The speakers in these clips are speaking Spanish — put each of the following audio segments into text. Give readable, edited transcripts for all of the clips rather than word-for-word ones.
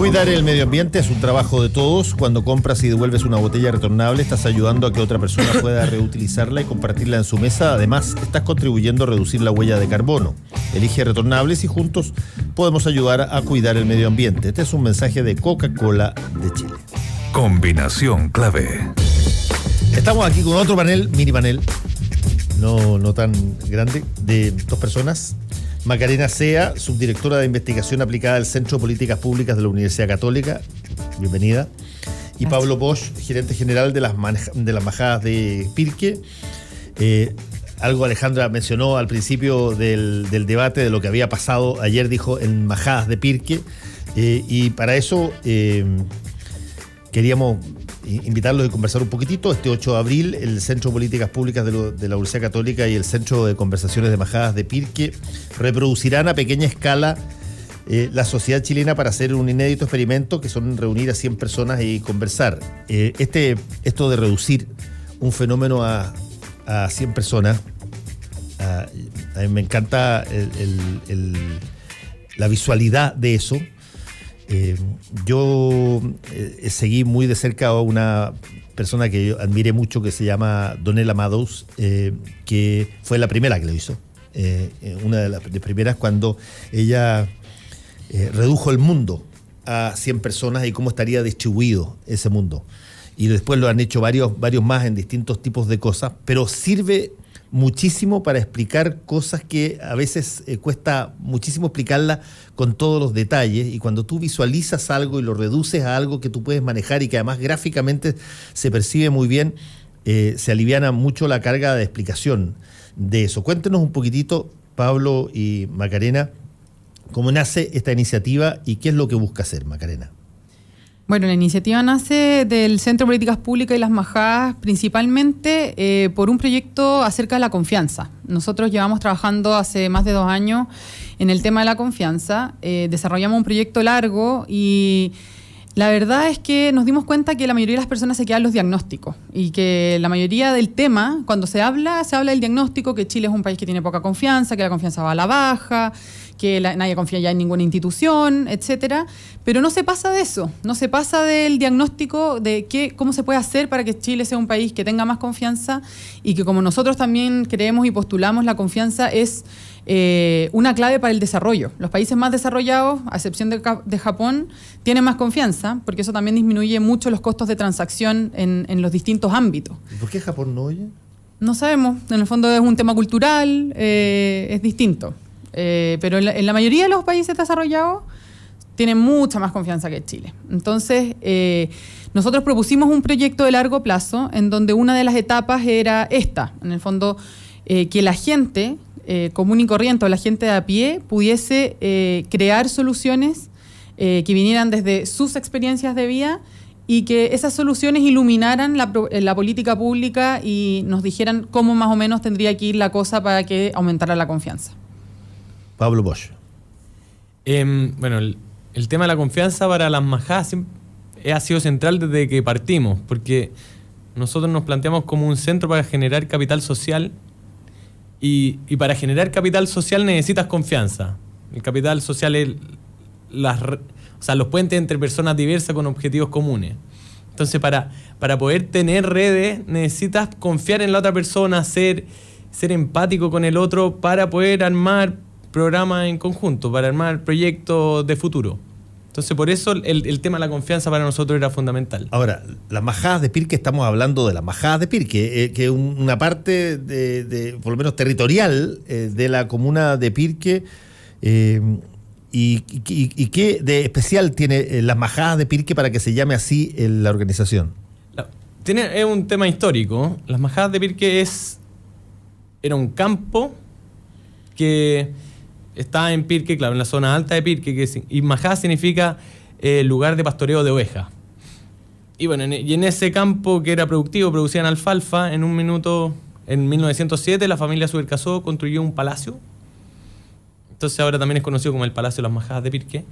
Cuidar el medio ambiente es un trabajo de todos. Cuando compras y devuelves una botella retornable, estás ayudando a que otra persona pueda reutilizarla y compartirla en su mesa. Además, estás contribuyendo a reducir la huella de carbono. Elige retornables y juntos podemos ayudar a cuidar el medio ambiente. Este es un mensaje de Coca-Cola de Chile. Combinación clave. Estamos aquí con otro panel, mini panel, no tan grande, de dos personas. Macarena Sea, subdirectora de investigación aplicada del Centro de Políticas Públicas de la Universidad Católica. Bienvenida. Y gracias. Pablo Bosch, gerente general de las Majadas de Pirque. Algo Alejandra mencionó al principio del debate de lo que había pasado ayer, dijo, en Majadas de Pirque. Y para eso queríamos invitarlos a conversar un poquitito. Este 8 de abril, el Centro de Políticas Públicas de la Universidad Católica y el Centro de Conversaciones de Majadas de Pirque reproducirán a pequeña escala la sociedad chilena para hacer un inédito experimento que son reunir a 100 personas y conversar. Esto de reducir un fenómeno a 100 personas, a mí me encanta la visualidad de eso. Yo seguí muy de cerca a una persona que yo admiré mucho que se llama Donella Meadows, que fue la primera que lo hizo, una de las primeras cuando ella redujo el mundo a 100 personas y cómo estaría distribuido ese mundo. Y después lo han hecho varios más en distintos tipos de cosas, pero sirve muchísimo para explicar cosas que a veces cuesta muchísimo explicarlas con todos los detalles, y cuando tú visualizas algo y lo reduces a algo que tú puedes manejar y que además gráficamente se percibe muy bien, se aliviana mucho la carga de explicación de eso. Cuéntenos un poquitito, Pablo y Macarena, cómo nace esta iniciativa y qué es lo que busca hacer, Macarena. Bueno, la iniciativa nace del Centro de Políticas Públicas y las Majadas principalmente por un proyecto acerca de la confianza. Nosotros llevamos trabajando hace más de 2 años en el tema de la confianza. Desarrollamos un proyecto largo y la verdad es que nos dimos cuenta que la mayoría de las personas se quedan en los diagnósticos y que la mayoría del tema, cuando se habla del diagnóstico, que Chile es un país que tiene poca confianza, que la confianza va a la baja, que nadie confía ya en ninguna institución, etcétera, pero no se pasa de eso, no se pasa del diagnóstico de cómo se puede hacer para que Chile sea un país que tenga más confianza y que, como nosotros también creemos y postulamos, la confianza es una clave para el desarrollo. Los países más desarrollados, a excepción de Japón, tienen más confianza, porque eso también disminuye mucho los costos de transacción en los distintos ámbitos. ¿Y por qué Japón no oye? No sabemos, en el fondo es un tema cultural, es distinto. Pero en la mayoría de los países desarrollados tienen mucha más confianza que Chile. Entonces, nosotros propusimos un proyecto de largo plazo en donde una de las etapas era esta, en el fondo, que la gente común y corriente o la gente de a pie pudiese crear soluciones que vinieran desde sus experiencias de vida y que esas soluciones iluminaran la política pública y nos dijeran cómo más o menos tendría que ir la cosa para que aumentara la confianza. Pablo Bosch. Bueno, el tema de la confianza para las Majadas ha sido central desde que partimos, porque nosotros nos planteamos como un centro para generar capital social y para generar capital social necesitas confianza. El capital social es los puentes entre personas diversas con objetivos comunes. Entonces, para poder tener redes necesitas confiar en la otra persona, ser empático con el otro para poder armar programas en conjunto, para armar proyectos de futuro. Entonces, por eso el tema de la confianza para nosotros era fundamental. Ahora, las Majadas de Pirque, estamos hablando de las Majadas de Pirque, que es una parte de por lo menos territorial, de la comuna de Pirque. ¿Y qué de especial tiene las Majadas de Pirque para que se llame así la organización? Es un tema histórico. Las Majadas de Pirque era un campo que está en Pirque, claro, en la zona alta de Pirque, y Majada significa lugar de pastoreo de ovejas. Y bueno, en ese campo que era productivo, producían alfalfa. En 1907 la familia Subercasó construyó un palacio. Entonces ahora también es conocido como el Palacio de las Majadas de Pirque.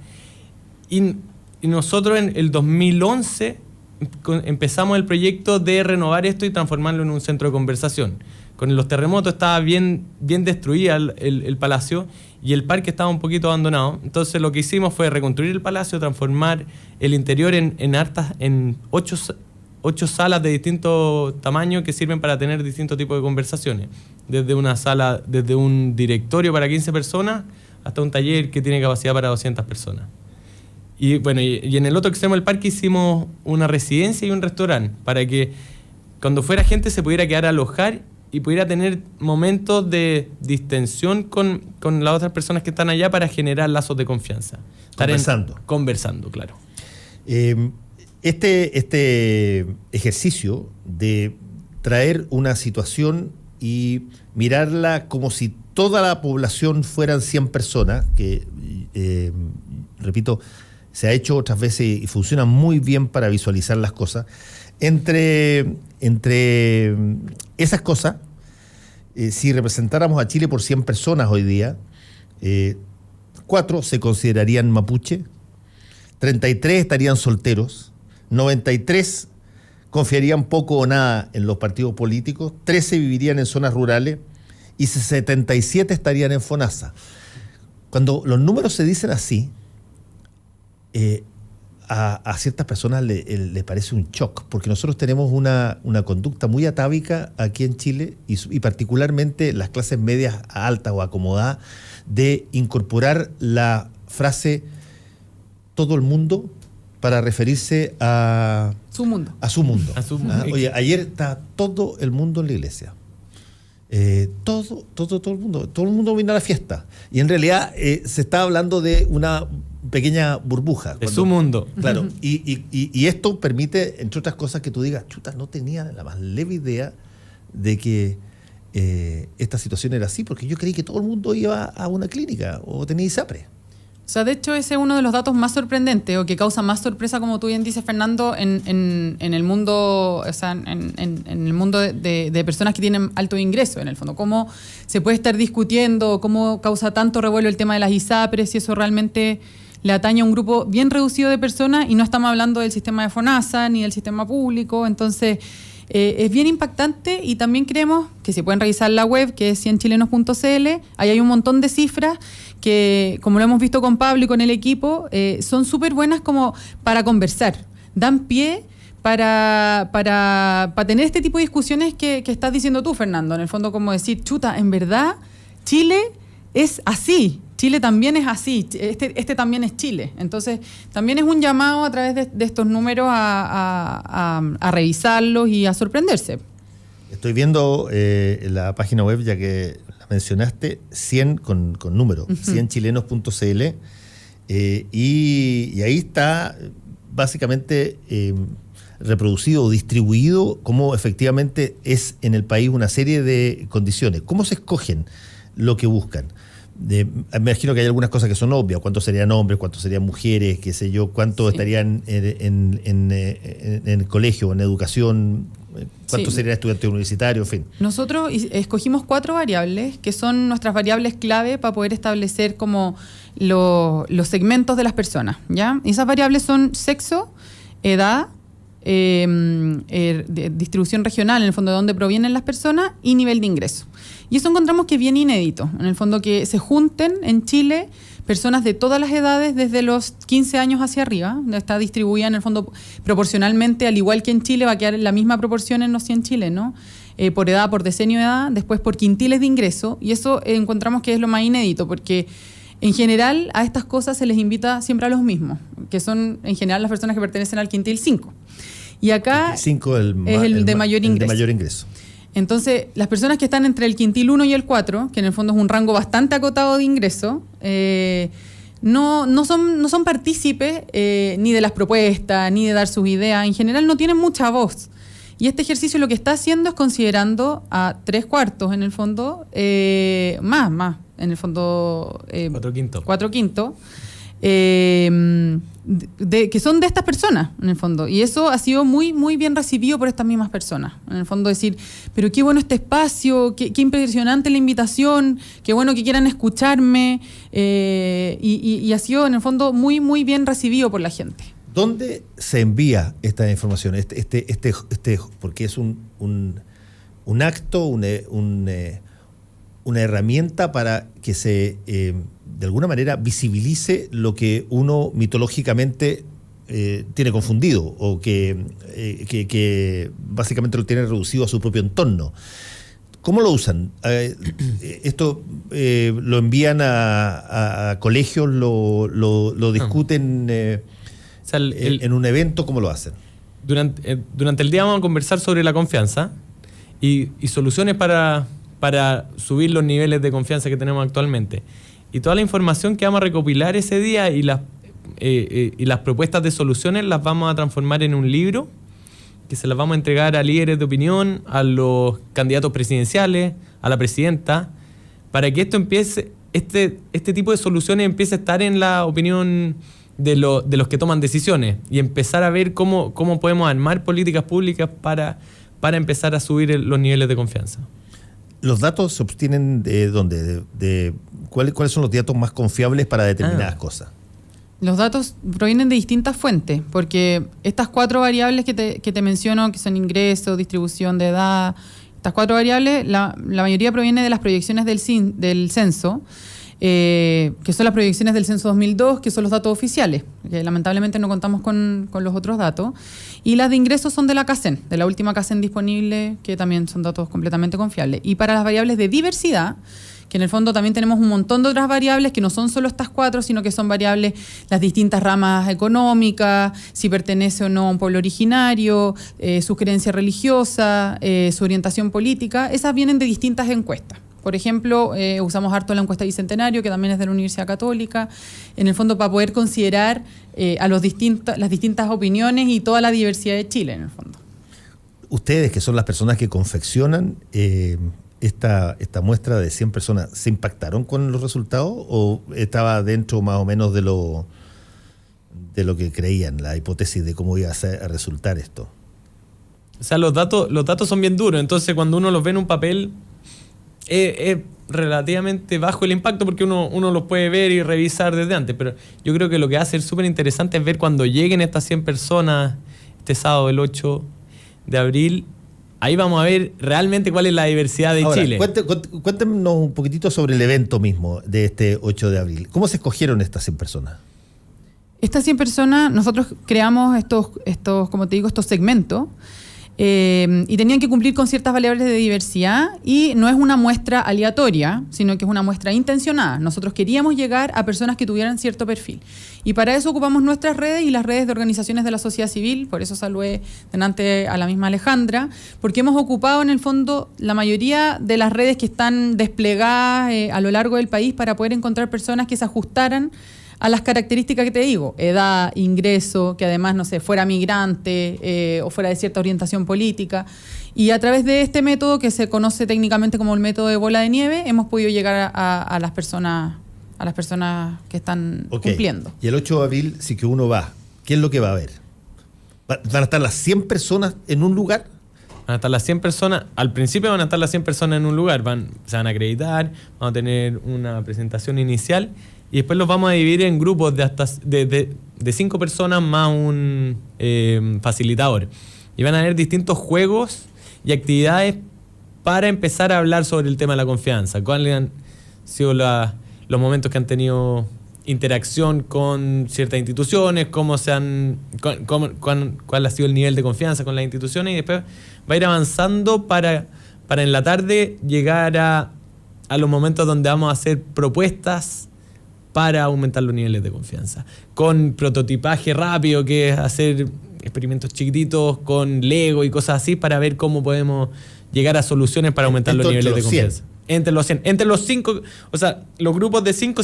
Y nosotros en el 2011 empezamos el proyecto de renovar esto y transformarlo en un centro de conversación. Con los terremotos estaba bien destruida el palacio y el parque estaba un poquito abandonado. Entonces lo que hicimos fue reconstruir el palacio, transformar el interior en 8 salas de distintos tamaños que sirven para tener distintos tipos de conversaciones. Desde una sala, desde un directorio para 15 personas hasta un taller que tiene capacidad para 200 personas. Y bueno, y en el otro extremo del parque hicimos una residencia y un restaurante para que cuando fuera gente se pudiera quedar a alojar y pudiera tener momentos de distensión con las otras personas que están allá para generar lazos de confianza. Conversando, claro. Este ejercicio de traer una situación y mirarla como si toda la población fueran 100 personas, que, repito, se ha hecho otras veces y funciona muy bien para visualizar las cosas. Entre esas cosas, si representáramos a Chile por 100 personas hoy día, 4 se considerarían mapuche, 33 estarían solteros, 93 confiarían poco o nada en los partidos políticos, 13 vivirían en zonas rurales y 77 estarían en FONASA. Cuando los números se dicen así, a ciertas personas les parece un shock, porque nosotros tenemos una conducta muy atávica aquí en Chile y particularmente las clases medias altas o acomodadas de incorporar la frase todo el mundo para referirse a su mundo. Oye, ayer está todo el mundo en la iglesia. Todo el mundo vino a la fiesta. Y en realidad se está hablando de una pequeña burbuja. De su mundo. Claro. Y esto permite, entre otras cosas, que tú digas, chuta, no tenía la más leve idea de que esta situación era así, porque yo creí que todo el mundo iba a una clínica o tenía ISAPRE. O sea, de hecho, ese es uno de los datos más sorprendentes o que causa más sorpresa, como tú bien dices, Fernando, en el mundo, o sea, en el mundo de personas que tienen alto ingreso, en el fondo. Cómo se puede estar discutiendo, cómo causa tanto revuelo el tema de las ISAPRES, si eso realmente le atañe a un grupo bien reducido de personas, y no estamos hablando del sistema de FONASA ni del sistema público. Entonces, es bien impactante, y también creemos que si pueden revisar la web, que es 100chilenos.cl, ahí hay un montón de cifras que, como lo hemos visto con Pablo y con el equipo, son súper buenas como para conversar, dan pie para tener este tipo de discusiones que estás diciendo tú, Fernando, en el fondo, como decir, chuta, en verdad Chile es así, Chile también es así, este también es Chile. Entonces, también es un llamado a través de estos números a revisarlos y a sorprenderse. Estoy viendo la página web, ya que la mencionaste, 100 con número, 100chilenos.cl, y ahí está básicamente reproducido o distribuido cómo efectivamente es en el país una serie de condiciones. ¿Cómo se escogen lo que buscan? Me imagino que hay algunas cosas que son obvias: cuántos serían hombres, cuántos serían mujeres, qué sé yo, cuántos estarían en el colegio, en educación, cuántos serían estudiantes universitarios, en fin. Nosotros escogimos 4 variables que son nuestras variables clave para poder establecer como los segmentos de las personas, ¿ya? Y esas variables son sexo, edad, distribución regional, en el fondo de dónde provienen las personas, y nivel de ingreso. Y eso encontramos que es bien inédito, en el fondo, que se junten en Chile personas de todas las edades, desde los 15 años hacia arriba. Está distribuida en el fondo proporcionalmente, al igual que en Chile, va a quedar en la misma proporción en los 100 chilenos, por edad, por decenio de edad, después por quintiles de ingreso, y eso encontramos que es lo más inédito, porque en general a estas cosas se les invita siempre a los mismos, que son en general las personas que pertenecen al quintil 5. Y acá el 5 es el de mayor ingreso. De mayor ingreso. Entonces, las personas que están entre el quintil 1 y el 4, que en el fondo es un rango bastante acotado de ingreso, no son partícipes ni de las propuestas, ni de dar sus ideas. En general no tienen mucha voz. Y este ejercicio lo que está haciendo es considerando a 3/4, en el fondo, más, en el fondo... 4/5. Que son de estas personas, en el fondo. Y eso ha sido muy, muy bien recibido por estas mismas personas. En el fondo, decir, pero qué bueno este espacio, qué impresionante la invitación, qué bueno que quieran escucharme. Y ha sido, en el fondo, muy, muy bien recibido por la gente. ¿Dónde se envía esta información? Porque es un acto, una herramienta para que se, de alguna manera, visibilice lo que uno mitológicamente tiene confundido o que básicamente lo tiene reducido a su propio entorno. ¿Cómo lo usan? ¿Esto lo envían a colegios, lo discuten O sea, en un evento? ¿Cómo lo hacen? Durante el día vamos a conversar sobre la confianza y soluciones para subir los niveles de confianza que tenemos actualmente. Y toda la información que vamos a recopilar ese día y las propuestas de soluciones las vamos a transformar en un libro que se las vamos a entregar a líderes de opinión, a los candidatos presidenciales, a la presidenta, para que esto empiece, este tipo de soluciones empiece a estar en la opinión de los que toman decisiones y empezar a ver cómo podemos armar políticas públicas para empezar a subir los niveles de confianza. ¿Los datos se obtienen de dónde? ¿Cuáles son los datos más confiables para determinadas cosas? Los datos provienen de distintas fuentes, porque estas 4 variables que te menciono, que son ingreso, distribución de edad, estas 4 variables, la mayoría proviene de las proyecciones del censo, que son las proyecciones del censo 2002, que son los datos oficiales, que lamentablemente no contamos con los otros datos. Y las de ingresos son de la CACEN, de la última CACEN disponible, que también son datos completamente confiables. Y para las variables de diversidad, que en el fondo también tenemos un montón de otras variables que no son solo estas 4, sino que son variables, las distintas ramas económicas, si pertenece o no a un pueblo originario, su creencia religiosa, su orientación política. Esas vienen de distintas encuestas. Por ejemplo, usamos harto la encuesta Bicentenario, que también es de la Universidad Católica, en el fondo para poder considerar las distintas opiniones y toda la diversidad de Chile, en el fondo. Ustedes, que son las personas que confeccionan esta muestra de 100 personas, ¿se impactaron con los resultados o estaba dentro más o menos de lo que creían, la hipótesis de cómo iba a resultar esto? O sea, los datos son bien duros, entonces cuando uno los ve en un papel es relativamente bajo el impacto porque uno los puede ver y revisar desde antes, pero yo creo que lo que va a ser súper interesante es ver cuando lleguen estas 100 personas este sábado, el 8 de abril. Ahí vamos a ver realmente cuál es la diversidad de Chile. Cuéntenos un poquitito sobre el evento mismo de este 8 de abril. ¿Cómo se escogieron estas 100 personas? Estas 100 personas, nosotros creamos estos, como te digo, estos segmentos, y tenían que cumplir con ciertas variables de diversidad, y no es una muestra aleatoria, sino que es una muestra intencionada. Nosotros queríamos llegar a personas que tuvieran cierto perfil, y para eso ocupamos nuestras redes y las redes de organizaciones de la sociedad civil. Por eso saludé delante a la misma Alejandra, porque hemos ocupado en el fondo la mayoría de las redes que están desplegadas a lo largo del país para poder encontrar personas que se ajustaran a las características que te digo: edad, ingreso, que además, no sé, fuera migrante o fuera de cierta orientación política. Y a través de este método, que se conoce técnicamente como el método de bola de nieve, hemos podido llegar a las personas que están cumpliendo. Y el 8 de abril, si que uno va, ¿qué es lo que va a ver? ¿Van a estar las 100 personas en un lugar? Van a estar las 100 personas, al principio van a estar las 100 personas en un lugar, se van a acreditar, van a tener una presentación inicial, y después los vamos a dividir en grupos de hasta de 5 personas más un facilitador. Y van a haber distintos juegos y actividades para empezar a hablar sobre el tema de la confianza. ¿Cuáles han sido los momentos que han tenido interacción con ciertas instituciones? ¿Cuál ha sido el nivel de confianza con las instituciones? Y después va a ir avanzando para en la tarde llegar a los momentos donde vamos a hacer propuestas para aumentar los niveles de confianza. Con prototipaje rápido, que es hacer experimentos chiquititos con Lego y cosas así, para ver cómo podemos llegar a soluciones para aumentar los niveles de confianza. Entre los 100. Entre los 5, o sea, los grupos de 5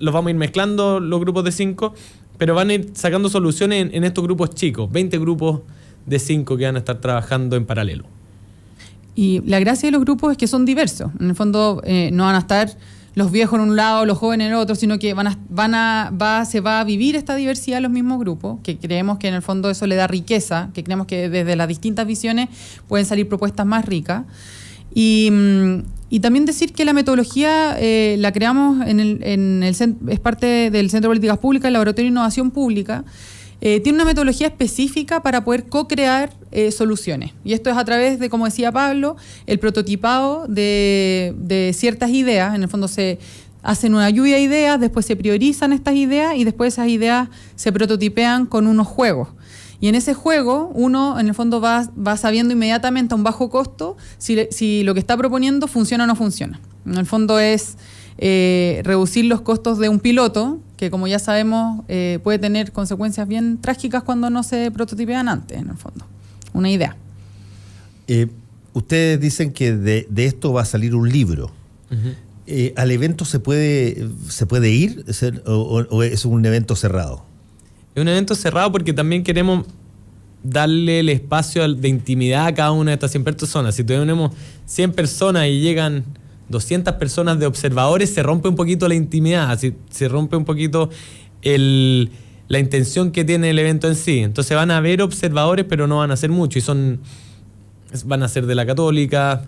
los vamos a ir mezclando, los grupos de 5, pero van a ir sacando soluciones en estos grupos chicos, 20 grupos de 5 que van a estar trabajando en paralelo. Y la gracia de los grupos es que son diversos. En el fondo no van a estar los viejos en un lado, los jóvenes en el otro, sino que se va a vivir esta diversidad en los mismos grupos, que creemos que en el fondo eso le da riqueza, que creemos que desde las distintas visiones pueden salir propuestas más ricas. Y también decir que la metodología la creamos es parte del Centro de Políticas Públicas, el Laboratorio de Innovación Pública, tiene una metodología específica para poder co-crear soluciones. Y esto es a través de, como decía Pablo, el prototipado de ciertas ideas. En el fondo se hacen una lluvia de ideas, después se priorizan estas ideas y después esas ideas se prototipean con unos juegos. Y en ese juego uno en el fondo va sabiendo inmediatamente a un bajo costo si lo que está proponiendo funciona o no funciona. En el fondo es reducir los costos de un piloto, que como ya sabemos puede tener consecuencias bien trágicas cuando no se prototipean antes, en el fondo. Una idea. Ustedes dicen que de esto va a salir un libro. Uh-huh. ¿Al evento se puede ir o es un evento cerrado? Es un evento cerrado porque también queremos darle el espacio de intimidad a cada una de estas 100 personas. Si tenemos 100 personas y llegan 200 personas de observadores, se rompe un poquito la intimidad, se rompe un poquito la intención que tiene el evento en sí. Entonces van a haber observadores, pero no van a ser muchos. Van a ser de la Católica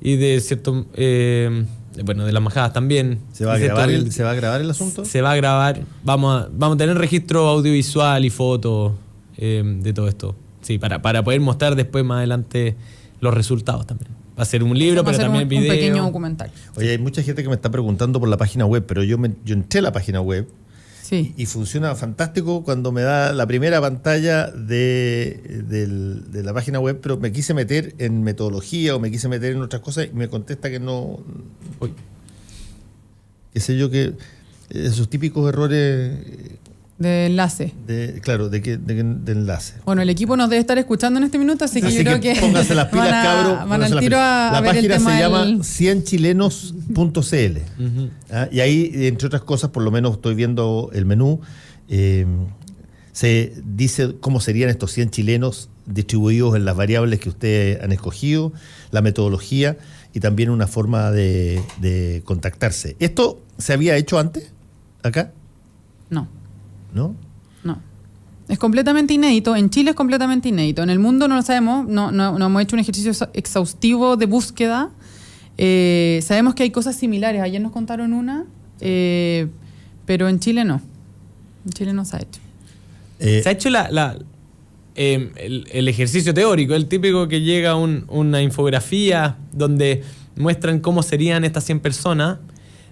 y de cierto... de las majadas también. ¿Se va a grabar el asunto? Se va a grabar. Vamos a tener registro audiovisual y fotos de todo esto. Sí, para poder mostrar después más adelante los resultados también. Va a ser un libro, pero también video. Un pequeño documental. Oye, hay mucha gente que me está preguntando por la página web, pero yo entré a la página web. Sí. Y funciona fantástico cuando me da la primera pantalla de la página web, pero me quise meter en metodología o me quise meter en otras cosas y me contesta que no... Uy, qué sé yo, que esos típicos errores... De enlace. De enlace. Bueno, el equipo nos debe estar escuchando en este minuto, así que yo creo que pónganse las pilas, cabros. Van al tiro a ver el tema. La página se llama 100chilenos.cl. Uh-huh. Y ahí, entre otras cosas, por lo menos estoy viendo el menú, se dice cómo serían estos 100 chilenos distribuidos en las variables que ustedes han escogido, la metodología y también una forma de contactarse. ¿Esto se había hecho antes, acá? No. ¿No? No. Es completamente inédito. En Chile es completamente inédito. En el mundo no lo sabemos. No hemos hecho un ejercicio exhaustivo de búsqueda. Sabemos que hay cosas similares. Ayer nos contaron una, pero en Chile no. En Chile no se ha hecho. Se ha hecho el ejercicio teórico, el típico que llega una infografía donde muestran cómo serían estas 100 personas,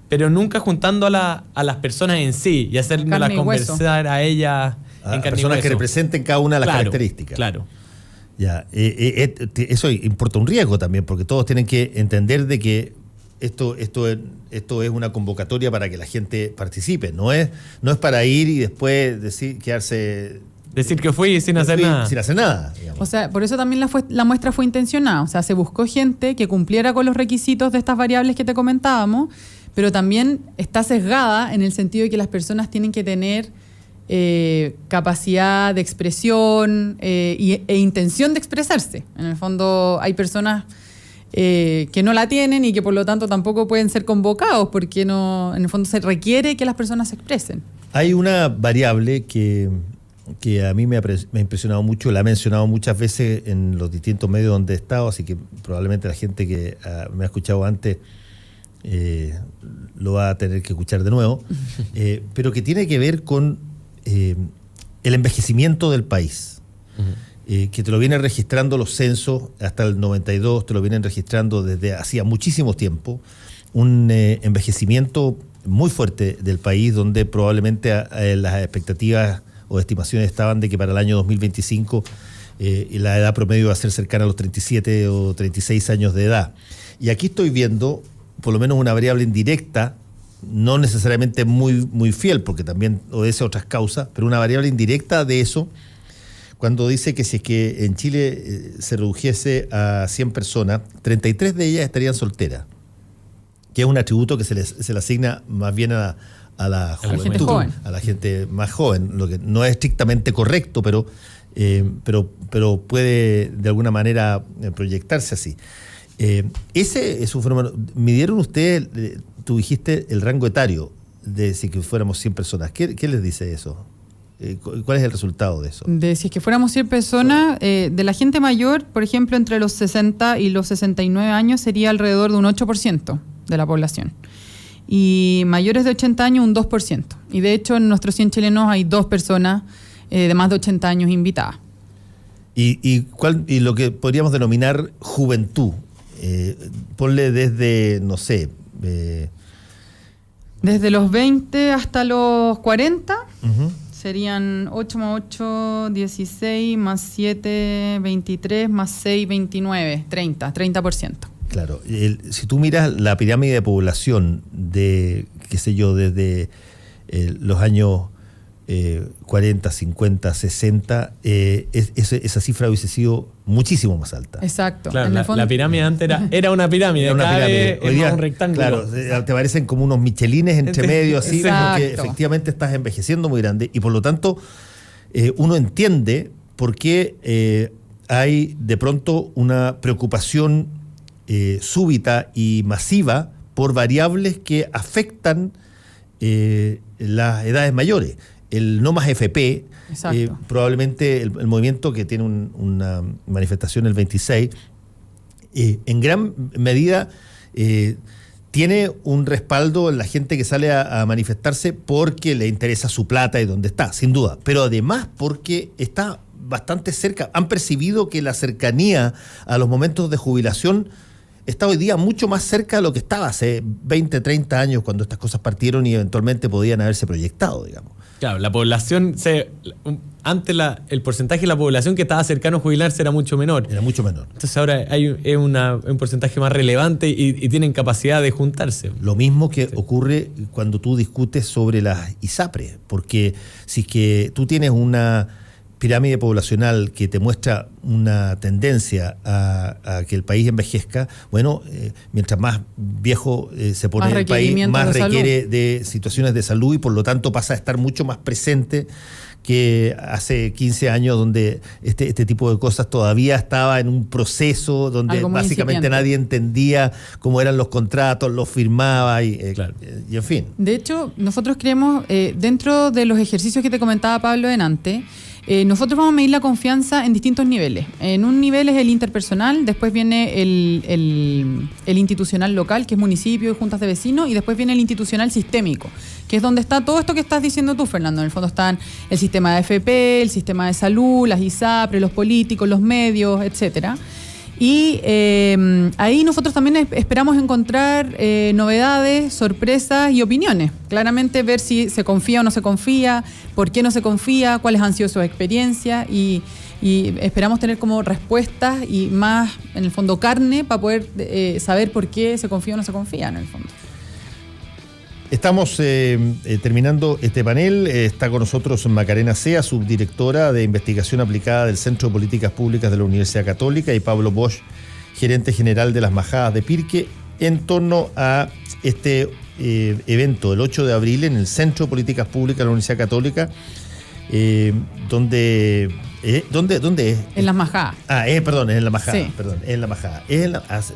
pero nunca juntando a las personas en sí y hacerlas conversar a ellas en carne personas que representen cada una de las características. Claro. Ya, eso importa un riesgo también, porque todos tienen que entender de que esto es una convocatoria para que la gente participe. No es para ir y después decir que fui sin hacer nada. Sin hacer nada, digamos. O sea, por eso también la muestra fue intencionada. O sea, se buscó gente que cumpliera con los requisitos de estas variables que te comentábamos, pero también está sesgada en el sentido de que las personas tienen que tener capacidad de expresión e intención de expresarse. En el fondo hay personas que no la tienen y que por lo tanto tampoco pueden ser convocados porque no, en el fondo se requiere que las personas se expresen. Hay una variable que a mí me ha impresionado mucho, la he mencionado muchas veces en los distintos medios donde he estado, así que probablemente la gente que me ha escuchado antes lo va a tener que escuchar de nuevo, pero que tiene que ver con el envejecimiento del país. Uh-huh. Que te lo vienen registrando los censos hasta el 92, te lo vienen registrando desde hacía muchísimo tiempo, un envejecimiento muy fuerte del país, donde probablemente las expectativas o estimaciones estaban de que para el año 2025 la edad promedio va a ser cercana a los 37 o 36 años de edad. Y aquí estoy viendo por lo menos una variable indirecta, no necesariamente muy, muy fiel, porque también obedece a otras causas, pero una variable indirecta de eso, cuando dice que si es que en Chile se redujese a 100 personas, 33 de ellas estarían solteras, que es un atributo que se le asigna más bien a la juventud, a la gente más joven, lo que no es estrictamente correcto, pero puede de alguna manera proyectarse así. Ese es un fenómeno. ¿Midieron ustedes, tú dijiste, el rango etario de si que fuéramos 100 personas? ¿Qué les dice eso? ¿Cuál es el resultado de eso? De si es que fuéramos 100 personas, de la gente mayor, por ejemplo, entre los 60 y los 69 años sería alrededor de un 8% de la población. Y mayores de 80 años un 2%. Y de hecho en nuestros 100 chilenos hay 2 personas de más de 80 años invitadas. ¿Y lo que podríamos denominar juventud? Ponle desde, no sé... desde los 20 hasta los 40, uh-huh. Serían 8 más 8, 16, más 7, 23, más 6, 29, 30%. Claro, si tú miras la pirámide de población de, qué sé yo, desde los años 40, 50, 60, esa cifra hubiese sido muchísimo más alta. Exacto. Claro, en el fondo, la pirámide antes era una pirámide, cada vez hoy día es un rectángulo. Claro, te parecen como unos michelines entre medio, así, Exacto. porque efectivamente estás envejeciendo muy grande y por lo tanto uno entiende por qué hay de pronto una preocupación súbita y masiva por variables que afectan las edades mayores. El no más FP, probablemente el movimiento que tiene una manifestación el 26, en gran medida tiene un respaldo en la gente que sale a manifestarse porque le interesa su plata y dónde está, sin duda. Pero además porque está bastante cerca, han percibido que la cercanía a los momentos de jubilación está hoy día mucho más cerca de lo que estaba hace 20, 30 años cuando estas cosas partieron y eventualmente podían haberse proyectado, digamos. Claro, la población, antes el porcentaje de la población que estaba cercano a jubilarse era mucho menor. Era mucho menor. Entonces ahora hay un porcentaje más relevante y tienen capacidad de juntarse. Lo mismo que ocurre cuando tú discutes sobre las ISAPRES, porque si es que tú tienes una pirámide poblacional que te muestra una tendencia a que el país envejezca, bueno, mientras más viejo se pone el país, más requiere de situaciones de salud y por lo tanto pasa a estar mucho más presente que hace 15 años donde este tipo de cosas todavía estaba en un proceso donde básicamente nadie entendía cómo eran los contratos, los firmaba y en fin. De hecho, nosotros creemos, dentro de los ejercicios que te comentaba Pablo delante, nosotros vamos a medir la confianza en distintos niveles. En un nivel es el interpersonal, después viene el institucional local, que es municipio y juntas de vecinos, y después viene el institucional sistémico, que es donde está todo esto que estás diciendo tú, Fernando. En el fondo están el sistema de AFP, el sistema de salud, las ISAPRES, los políticos, los medios, etcétera. Y ahí nosotros también esperamos encontrar novedades, sorpresas y opiniones. Claramente ver si se confía o no se confía, por qué no se confía, cuáles han sido sus experiencias y esperamos tener como respuestas y más, en el fondo, carne para poder saber por qué se confía o no se confía, en el fondo. Estamos terminando este panel. Está con nosotros Macarena Sea, subdirectora de Investigación Aplicada del Centro de Políticas Públicas de la Universidad Católica, y Pablo Bosch, gerente general de las Majadas de Pirque, en torno a este evento del 8 de abril en el Centro de Políticas Públicas de la Universidad Católica, ¿Dónde es? En las Majadas. Perdón, es en la Majada. Sí. Perdón, es en la Majada.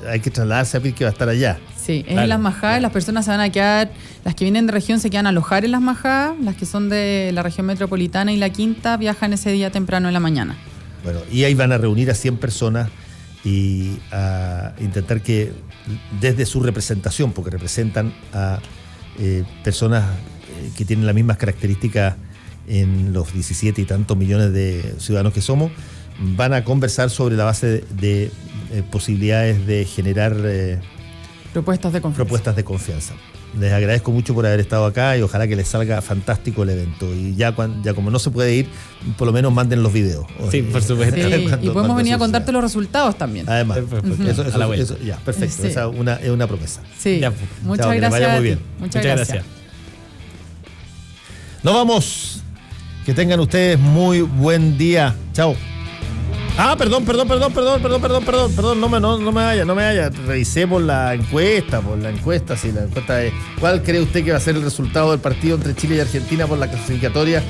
Hay que trasladarse a Pirque, va a estar allá. Sí, es en las Majadas. Las personas se van a quedar, las que vienen de región se quedan a alojar en las Majadas, las que son de la región metropolitana y la Quinta viajan ese día temprano en la mañana. Bueno, y ahí van a reunir a 100 personas y a intentar que, desde su representación, porque representan a personas que tienen las mismas características en los 17 y tantos millones de ciudadanos que somos, van a conversar sobre la base de posibilidades de generar propuestas de confianza. Les agradezco mucho por haber estado acá y ojalá que les salga fantástico el evento. Y ya como no se puede ir, por lo menos manden los videos. Sí, por supuesto. Sí, y podemos venir a contarte los resultados también. Además, a la vuelta. eso, ya, perfecto. Sí. Esa es una promesa. Sí, Ya, muchas chao, que les gracias. vaya muy a ti. bien. Muchas gracias. Nos vamos. Que tengan ustedes muy buen día. Chao. Perdón, no me vaya. Revisemos la encuesta, si la encuesta es: ¿cuál cree usted que va a ser el resultado del partido entre Chile y Argentina por la clasificatoria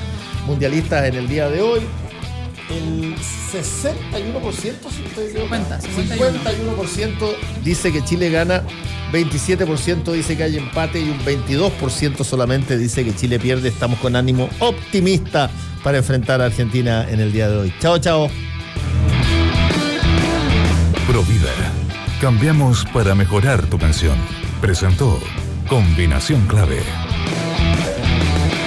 mundialista en el día de hoy? El 61%, 51% dice que Chile gana, 27% dice que hay empate y un 22% solamente dice que Chile pierde. Estamos con ánimo optimista para enfrentar a Argentina en el día de hoy. Chao, chao. Provida. Cambiamos para mejorar tu pensión. Presentó Combinación Clave.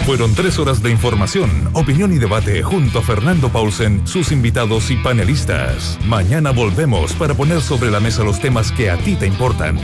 Fueron 3 horas de información, opinión y debate junto a Fernando Paulsen, sus invitados y panelistas. Mañana volvemos para poner sobre la mesa los temas que a ti te importan.